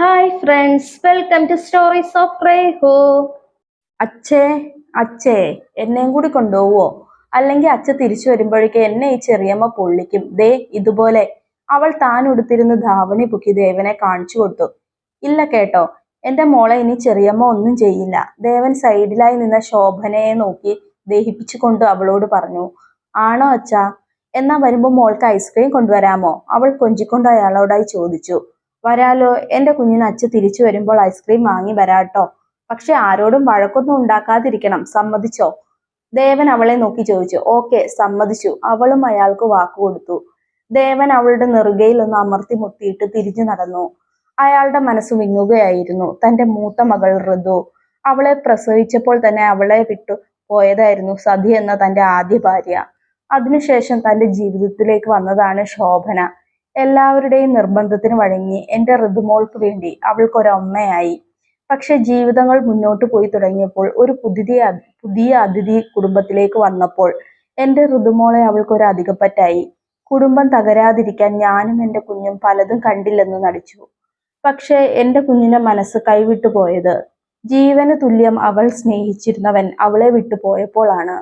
Hi friends, welcome to stories of Rehu. അച്ഛേ അച്ഛേ എന്നെയും കൂടി കൊണ്ടുപോവോ? അല്ലെങ്കിൽ അച്ഛ തിരിച്ചു വരുമ്പോഴേക്ക് എന്നെ ഈ ചെറിയമ്മ പൊള്ളിക്കും. ദേ ഇതുപോലെ. അവൾ താൻ ഉടുത്തിരുന്ന് ധാവണി പൊക്കി ദേവനെ കാണിച്ചു കൊടുത്തു. ഇല്ല കേട്ടോ, എന്റെ മോളെ ഇനി ചെറിയമ്മ ഒന്നും ചെയ്യില്ല. ദേവൻ സൈഡിലായി നിന്ന ശോഭനയെ നോക്കി ദഹിപ്പിച്ചുകൊണ്ട് അവളോട് പറഞ്ഞു. ആണോ അച്ഛാ? എന്നാ വരുമ്പോ മോൾക്ക് ഐസ്ക്രീം കൊണ്ടുവരാമോ? അവൾ കൊഞ്ചിക്കൊണ്ട് അയാളോടായി ചോദിച്ചു. വരാലോ, എന്റെ കുഞ്ഞിന് അച്ഛ തിരിച്ചു വരുമ്പോൾ ഐസ്ക്രീം വാങ്ങി വരാട്ടോ. പക്ഷെ ആരോടും വഴക്കൊന്നും ഉണ്ടാക്കാതിരിക്കണം, സമ്മതിച്ചോ? ദേവൻ അവളെ നോക്കി ചോദിച്ചു. ഓക്കെ, സമ്മതിച്ചു. അവളും അയാൾക്ക് വാക്കു കൊടുത്തു. ദേവൻ അവളുടെ നെറുകയിൽ ഒന്ന് അമർത്തി മുത്തിയിട്ട് തിരിഞ്ഞു നടന്നു. അയാളുടെ മനസ്സ് വിങ്ങുകയായിരുന്നു. തന്റെ മൂത്ത മകൾ ഋതു. അവളെ പ്രസവിച്ചപ്പോൾ തന്നെ അവളെ വിട്ടു പോയതായിരുന്നു സതി എന്ന തന്റെ ആദ്യ ഭാര്യ. അതിനുശേഷം തന്റെ ജീവിതത്തിലേക്ക് വന്നതാണ് ശോഭന. എല്ലാവരുടെയും നിർബന്ധത്തിന് വഴങ്ങി എന്റെ ഋതുമോൾക്ക് വേണ്ടി അവൾക്കൊരമ്മയായി. പക്ഷെ ജീവിതങ്ങൾ മുന്നോട്ട് പോയി തുടങ്ങിയപ്പോൾ ഒരു പുതിയ അതിഥി കുടുംബത്തിലേക്ക് വന്നപ്പോൾ എന്റെ ഋതുമോളെ അവൾക്കൊരു അധികപ്പറ്റായി. കുടുംബം തകരാതിരിക്കാൻ ഞാനും എന്റെ കുഞ്ഞും പലതും കണ്ടില്ലെന്ന് നടിച്ചു. പക്ഷെ എന്റെ കുഞ്ഞിന്റെ മനസ്സ് കൈവിട്ടു പോയത്. ജീവന് തുല്യം അവൾ സ്നേഹിച്ചിരുന്നവൻ അവളെ വിട്ടു പോയപ്പോഴാണ്.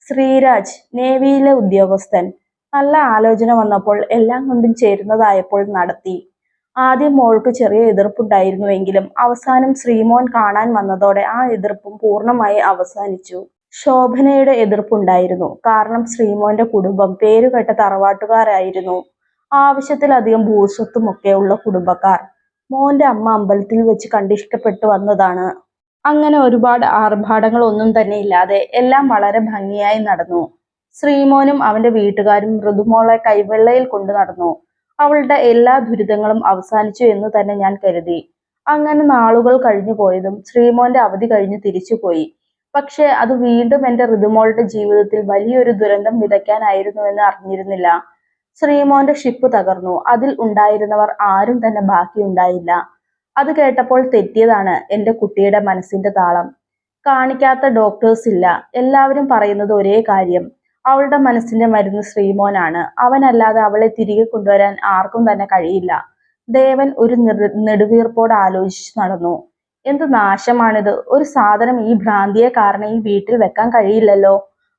ശ്രീരാജ്, നേവിയിലെ ഉദ്യോഗസ്ഥൻ. നല്ല ആലോചന വന്നപ്പോൾ എല്ലാം കൊണ്ടും ചേരുന്നതായപ്പോൾ നടത്തി. ആദ്യം മോൾക്ക് ചെറിയ എതിർപ്പുണ്ടായിരുന്നുവെങ്കിലും അവസാനം ശ്രീമോൻ കാണാൻ വന്നതോടെ ആ എതിർപ്പും പൂർണ്ണമായി അവസാനിച്ചു. ശോഭനയുടെ എതിർപ്പുണ്ടായിരുന്നു. കാരണം ശ്രീമോന്റെ കുടുംബം പേരുകെട്ട തറവാട്ടുകാരായിരുന്നു. ആവശ്യത്തിലധികം ഭൂസ്വത്തുമൊക്കെ ഉള്ള കുടുംബക്കാർ. മോന്റെ അമ്മ അമ്പലത്തിൽ വെച്ച് കണ്ടിഷ്ടപ്പെട്ടു വന്നതാണ്. അങ്ങനെ ഒരുപാട് ആർഭാടങ്ങൾ ഒന്നും തന്നെ ഇല്ലാതെ എല്ലാം വളരെ ഭംഗിയായി നടന്നു. ശ്രീമോനും അവന്റെ വീട്ടുകാരും ഋതുമോളെ കൈവെള്ളയിൽ കൊണ്ടു നടന്നു. അവളുടെ എല്ലാ ദുരിതങ്ങളും അവസാനിച്ചു എന്ന് തന്നെ ഞാൻ കരുതി. അങ്ങനെ നാളുകൾ കഴിഞ്ഞു പോയതും ശ്രീമോന്റെ അവധി കഴിഞ്ഞ് തിരിച്ചുപോയി. പക്ഷെ അത് വീണ്ടും എന്റെ ഋതുമോളുടെ ജീവിതത്തിൽ വലിയൊരു ദുരന്തം വിതയ്ക്കാനായിരുന്നുവെന്ന് അറിഞ്ഞിരുന്നില്ല. ശ്രീമോന്റെ ഷിപ്പ് തകർന്നു. അതിൽ ഉണ്ടായിരുന്നവർ ആരും തന്നെ ബാക്കിയുണ്ടായില്ല. അത് കേട്ടപ്പോൾ തെറ്റിയതാണ് എന്റെ കുട്ടിയുടെ മനസ്സിന്റെ താളം. കാണിക്കാത്ത ഡോക്ടേഴ്സ് ഇല്ല. എല്ലാവരും പറയുന്നത് ഒരേ കാര്യം. അവളുടെ മനസ്സിന്റെ മരുന്ന് ശ്രീമോനാണ്. അവനല്ലാതെ അവളെ തിരികെ കൊണ്ടുവരാൻ ആർക്കും തന്നെ കഴിയില്ല. ദേവൻ ഒരു നെടുവീർപ്പോട് ആലോചിച്ചു നടന്നു. എന്ത് നാശമാണിത്! ഒരു സാധനം ഈ ഭ്രാന്തിയെ കാരണം ഈ വീട്ടിൽ വെക്കാൻ കഴിയില്ലല്ലോ.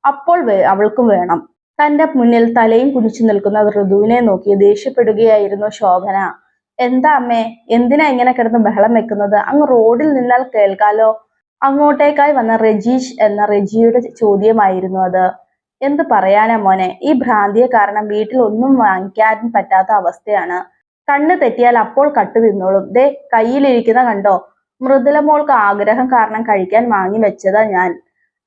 അപ്പോൾ അവൾക്കും വേണം. തന്റെ മുന്നിൽ തലയും കുനിച്ചു നിൽക്കുന്ന ഋതുവിനെ നോക്കി ദേഷ്യപ്പെടുകയായിരുന്നു ശോഭന. എന്താ അമ്മേ, എന്തിനാ ഇങ്ങനെ കിടന്ന് ബഹളം വെക്കുന്നത്? അങ്ങ് റോഡിൽ നിന്നാൽ കേൾക്കാലോ. അങ്ങോട്ടേക്കായി വന്ന റജീഷ് എന്ന റജിയുടെ ചോദ്യമായിരുന്നു അത്. എന്ത് പറയാനാ മോനെ, ഈ ഭ്രാന്തിയെ കാരണം വീട്ടിൽ ഒന്നും വാങ്ങിക്കാൻ പറ്റാത്ത അവസ്ഥയാണ്. കണ്ണ് തെറ്റിയാൽ അപ്പോൾ കട്ട് തിന്നോളും. ദേ കയ്യിലിരിക്കുന്ന കണ്ടോ? മൃദുല മോൾക്ക് ആഗ്രഹം കാരണം കഴിക്കാൻ വാങ്ങി വെച്ചതാ ഞാൻ.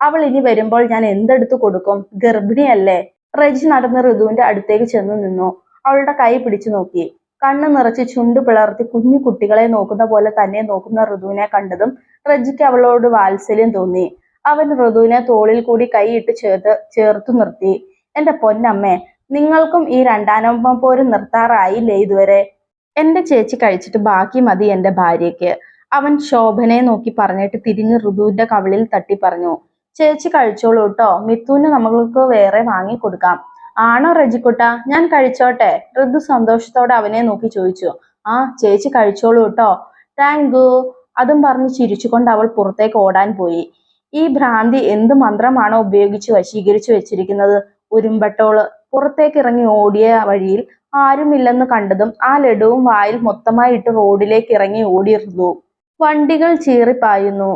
അവൾ ഇനി വരുമ്പോൾ ഞാൻ എന്തെടുത്തു കൊടുക്കും? ഗർഭിണിയല്ലേ? റജി നടന്ന് ഋതുവിന്റെ അടുത്തേക്ക് ചെന്നു നിന്നു. അവളുടെ കൈ പിടിച്ചു നോക്കി. കണ്ണ് നിറച്ച് ചുണ്ടു പിളർത്തി കുഞ്ഞു കുട്ടികളെ നോക്കുന്ന പോലെ തന്നെ നോക്കുന്ന ഋതുവിനെ കണ്ടതും റജിക്ക് അവളോട് വാത്സല്യം തോന്നി. അവൻ ഋതുവിനെ തോളിൽ കൂടി കൈയിട്ട് ചേർത്തു നിർത്തി. എന്റെ പൊന്നമ്മേ, നിങ്ങൾക്കും ഈ രണ്ടാനമ്മ പോരും നിർത്താറായില്ലേ ഇതുവരെ? എന്റെ ചേച്ചി കഴിച്ചിട്ട് ബാക്കി മതി എന്റെ ഭാര്യയ്ക്ക്. അവൻ ശോഭനയെ നോക്കി പറഞ്ഞിട്ട് തിരിഞ്ഞ് ഋതുവിന്റെ കവിളിൽ തട്ടി പറഞ്ഞു. ചേച്ചി കഴിച്ചോളൂ കേട്ടോ, മിത്തുവിന് നമ്മൾക്ക് വേറെ വാങ്ങി കൊടുക്കാം. ആണോ റജിക്കുട്ട? ഞാൻ കഴിച്ചോട്ടെ? ഋതു സന്തോഷത്തോടെ അവനെ നോക്കി ചോദിച്ചു. ആ ചേച്ചി കഴിച്ചോളൂ കേട്ടോ. Thank you. അതും പറഞ്ഞ് ചിരിച്ചുകൊണ്ട് അവൾ പുറത്തേക്ക് ഓടാൻ പോയി. ഈ ഭ്രാന്തി എന്ത് മന്ത്രമാണോ ഉപയോഗിച്ച് വശീകരിച്ചു വെച്ചിരിക്കുന്നത്? ഉരുമ്പട്ടോള്. പുറത്തേക്ക് ഇറങ്ങി ഓടിയ വഴിയിൽ ആരുമില്ലെന്ന് കണ്ടതും ആ ലഡുവും വായിൽ മൊത്തമായി ഇട്ട് റോഡിലേക്ക് ഇറങ്ങി ഓടിയിരുന്നു. വണ്ടികൾ ചീറിപ്പായുന്നു.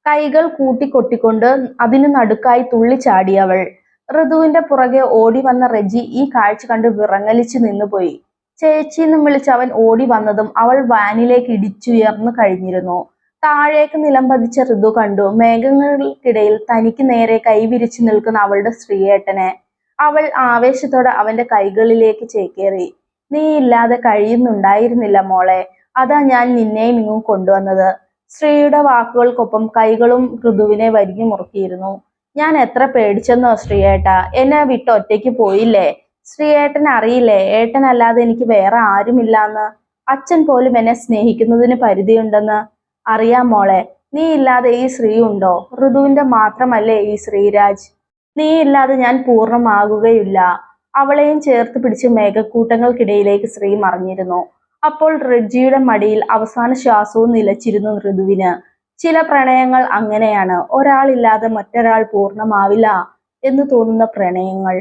കൈകൾ കൂട്ടിക്കൊട്ടിക്കൊണ്ട് അതിനു നടുക്കായി തുള്ളിച്ചാടിയവൾ. ഋതുവിന്റെ പുറകെ ഓടി വന്ന റജി ഈ കാഴ്ച കണ്ട് വിറങ്ങലിച്ചു നിന്നുപോയി. ചേച്ചിന്നും വിളിച്ച് അവൻ ഓടി വന്നതും അവൾ വാനിലേക്ക് ഇടിച്ചുയർന്നു കഴിഞ്ഞിരുന്നു. താഴേക്ക് നിലം പതിച്ച ഋതു കണ്ടു മേഘങ്ങൾക്കിടയിൽ തനിക്ക് നേരെ കൈവിരിച്ചു നിൽക്കുന്ന അവളുടെ ശ്രീയേട്ടനെ. അവൾ ആവേശത്തോടെ അവന്റെ കൈകളിലേക്ക് ചേക്കേറി. നീ ഇല്ലാതെ കഴിയുന്നുണ്ടായിരുന്നില്ല മോളെ, അതാ ഞാൻ നിന്നെയും ഇങ്ങും കൊണ്ടുവന്നത്. ശ്രീയുടെ വാക്കുകൾക്കൊപ്പം കൈകളും ഋതുവിനെ വരിഞ്ഞു മുറുക്കിയിരുന്നു. ഞാൻ എത്ര പേടിച്ചെന്നോ ശ്രീയേട്ട, എന്നെ വിട്ട് ഒറ്റയ്ക്ക് പോയില്ലേ? ശ്രീയേട്ടൻ അറിയില്ലേ ഏട്ടനല്ലാതെ എനിക്ക് വേറെ ആരുമില്ലാന്ന്? അച്ഛൻ പോലും എന്നെ സ്നേഹിക്കുന്നതിന് പരിധിയുണ്ടെന്ന്. അറിയാം മോളെ, നീ ഇല്ലാതെ ഈ ശ്രീ ഉണ്ടോ? ഋതുവിന്റെ മാത്രമല്ലേ ഈ ശ്രീരാജ്. നീ ഇല്ലാതെ ഞാൻ പൂർണ്ണമാകുകയില്ല. അവളെയും ചേർത്ത് പിടിച്ച് മേഘക്കൂട്ടങ്ങൾക്കിടയിലേക്ക് ശ്രീ മറിഞ്ഞിരുന്നു. അപ്പോൾ റെജിയുടെ മടിയിൽ അവസാന ശ്വാസവും നിലച്ചിരുന്നു ഋതുവിന്. ചില പ്രണയങ്ങൾ അങ്ങനെയാണ്, ഒരാളില്ലാതെ മറ്റൊരാൾ പൂർണ്ണമാവില്ല എന്ന് തോന്നുന്ന പ്രണയങ്ങൾ.